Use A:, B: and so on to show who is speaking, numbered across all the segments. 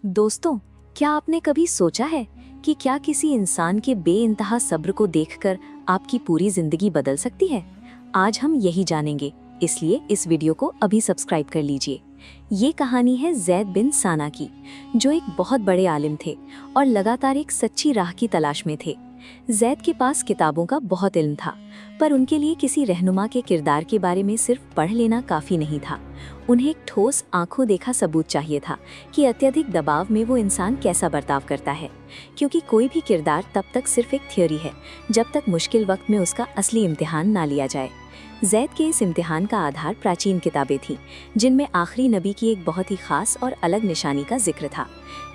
A: दोस्तों, क्या आपने कभी सोचा है कि क्या किसी इंसान के बेइंतहा सब्र को देखकर आपकी पूरी जिंदगी बदल सकती है? आज हम यही जानेंगे, इसलिए इस वीडियो को अभी सब्सक्राइब कर लीजिए। ये कहानी है ज़ैद बिन साना की, जो एक बहुत बड़े आलिम थे और लगातार एक सच्ची राह की तलाश में थे। ज़ैद के पास किताबों का बहुत इल्म था, पर उनके लिए किसी रहनुमा के किरदार के बारे में सिर्फ पढ़ लेना काफ़ी नहीं था। उन्हें एक ठोस आंखों देखा सबूत चाहिए था कि अत्यधिक दबाव में वो इंसान कैसा बर्ताव करता है, क्योंकि कोई भी किरदार तब तक सिर्फ एक थ्योरी है जब तक मुश्किल वक्त में उसका असली इम्तिहान ना लिया जाए। ज़ैद के इस इम्तिहान का आधार प्राचीन किताबें थीं, जिनमें आखिरी नबी की एक बहुत ही खास और अलग निशानी का जिक्र था।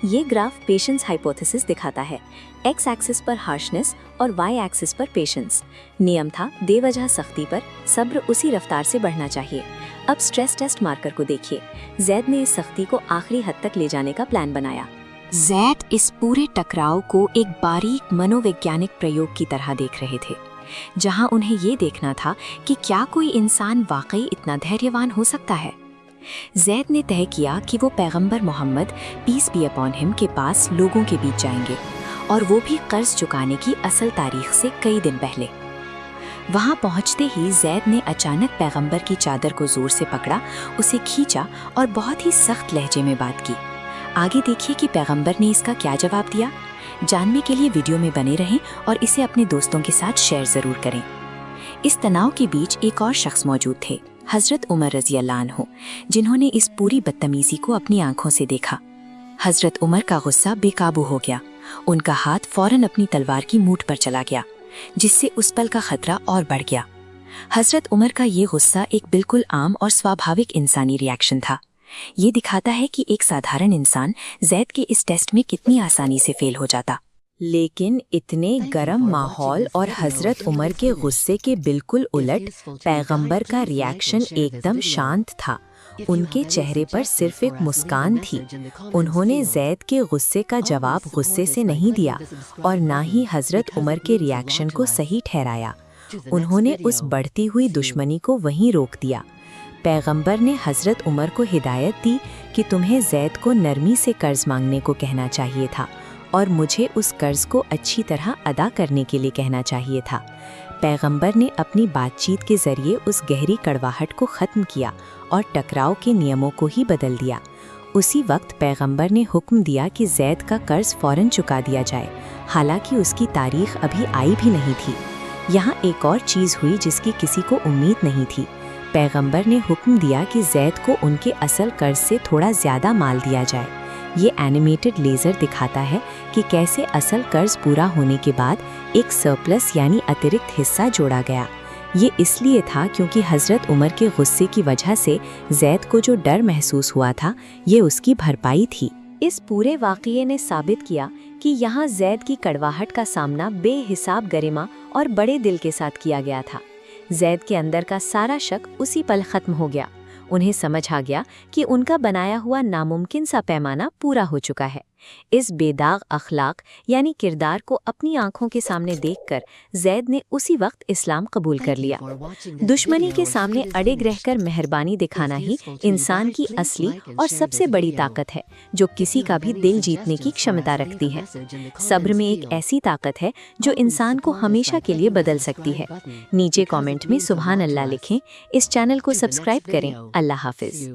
A: ये ग्राफ पेशेंस हाइपोथेसिस दिखाता है। एक्स एक्सिस पर हार्शनेस और वाई एक्सिस पर पेशेंस। नियम था बेवजह सख्ती पर सब्र उसी रफ्तार से बढ़ना चाहिए। अब स्ट्रेस टेस्ट मार्कर को देखिए। ज़ैद ने इस सख्ती को आखिरी हद तक ले जाने का प्लान बनाया। ज़ैद इस पूरे टकराव को एक बारीक मनोवैज्ञानिक प्रयोग की तरह देख रहे थे, जहां उन्हें ये देखना था कि क्या कोई इंसान वाकई इतना धैर्यवान हो सकता है। ज़ैद ने तय किया कि वो पैगंबर Muhammad peace be upon him के पास लोगों के बीच जाएंगे, और वो भी कर्ज चुकाने की असल तारीख से कई दिन पहले। वहां पहुंचते ही ज़ैद ने अचानक पैगंबर की चादर को जोर से पकड़ा, उसे खींचा और बहुत ही सख्त लहजे में बात की। आगे देखिए कि पैगंबर ने इसका क्या जवाब दिया। जानने के लिए वीडियो में बने रहें और इसे अपने दोस्तों के साथ शेयर जरूर करें। इस तनाव के बीच एक और शख्स मौजूद थे, हजरत उमर रज़ी अल्लाह अन्हु, जिन्होंने इस पूरी बदतमीजी को अपनी आंखों से देखा। हजरत उमर का गुस्सा बेकाबू हो गया। उनका हाथ फौरन अपनी तलवार की मूठ पर चला गया, जिससे उस पल का खतरा और बढ़ गया। हजरत उमर का ये गुस्सा एक बिल्कुल आम और स्वाभाविक इंसानी रिएक्शन था। ये दिखाता है कि एक साधारण इंसान ज़ैद के इस टेस्ट में कितनी आसानी से फेल हो जाता। लेकिन इतने गर्म माहौल और हजरत उमर के गुस्से के बिल्कुल उलट पैगंबर का रिएक्शन एकदम शांत था। उनके चेहरे पर सिर्फ एक मुस्कान थी। उन्होंने ज़ैद के गुस्से का जवाब गुस्से से नहीं दिया और ना ही हजरत उमर के रिएक्शन को सही ठहराया। उन्होंने उस बढ़ती हुई दुश्मनी को वहीं रोक दिया। पैगंबर ने हजरत उमर को हिदायत दी कि तुम्हें ज़ैद को नरमी से कर्ज मांगने को कहना चाहिए था और मुझे उस कर्ज को अच्छी तरह अदा करने के लिए कहना चाहिए था। पैगंबर ने अपनी बातचीत के जरिए उस गहरी कड़वाहट को ख़त्म किया और टकराव के नियमों को ही बदल दिया। उसी वक्त पैगंबर ने हुक्म दिया कि ज़ैद का कर्ज फ़ौरन चुका दिया जाए, हालांकि उसकी तारीख अभी आई भी नहीं थी। यहाँ एक और चीज़ हुई जिसकी किसी को उम्मीद नहीं थी। पैगंबर ने हुक्म दिया कि ज़ैद को उनके असल कर्ज से थोड़ा ज़्यादा माल दिया जाए। ये एनिमेटेड लेज़र दिखाता है कि कैसे असल कर्ज पूरा होने के बाद एक सरप्लस यानी अतिरिक्त हिस्सा जोड़ा गया। ये इसलिए था क्योंकि हज़रत उमर के गुस्से की वजह से ज़ैद को जो डर महसूस हुआ था, ये उसकी भरपाई थी। इस पूरे वाक़ये ने साबित किया कि यहाँ ज़ैद की कड़वाहट का सामना बेहिसाब गरिमा और बड़े दिल के साथ किया गया था। ज़ैद के अंदर का सारा शक उसी पल खत्म हो गया। उन्हें समझ आ गया कि उनका बनाया हुआ नामुमकिन सा पैमाना पूरा हो चुका है। इस बेदाग अखलाक यानी किरदार को अपनी आंखों के सामने देखकर ज़ैद ने उसी वक्त इस्लाम कबूल कर लिया। दुश्मनी के सामने अड़िग रहकर मेहरबानी दिखाना ही इंसान की असली और सबसे बड़ी ताकत है, जो किसी का भी दिल जीतने की क्षमता रखती है। सब्र में एक ऐसी ताकत है जो इंसान को हमेशा के लिए बदल सकती है। नीचे कमेंट में सुभान अल्लाह लिखें। इस चैनल को सब्सक्राइब करें। अल्लाह हाफिज।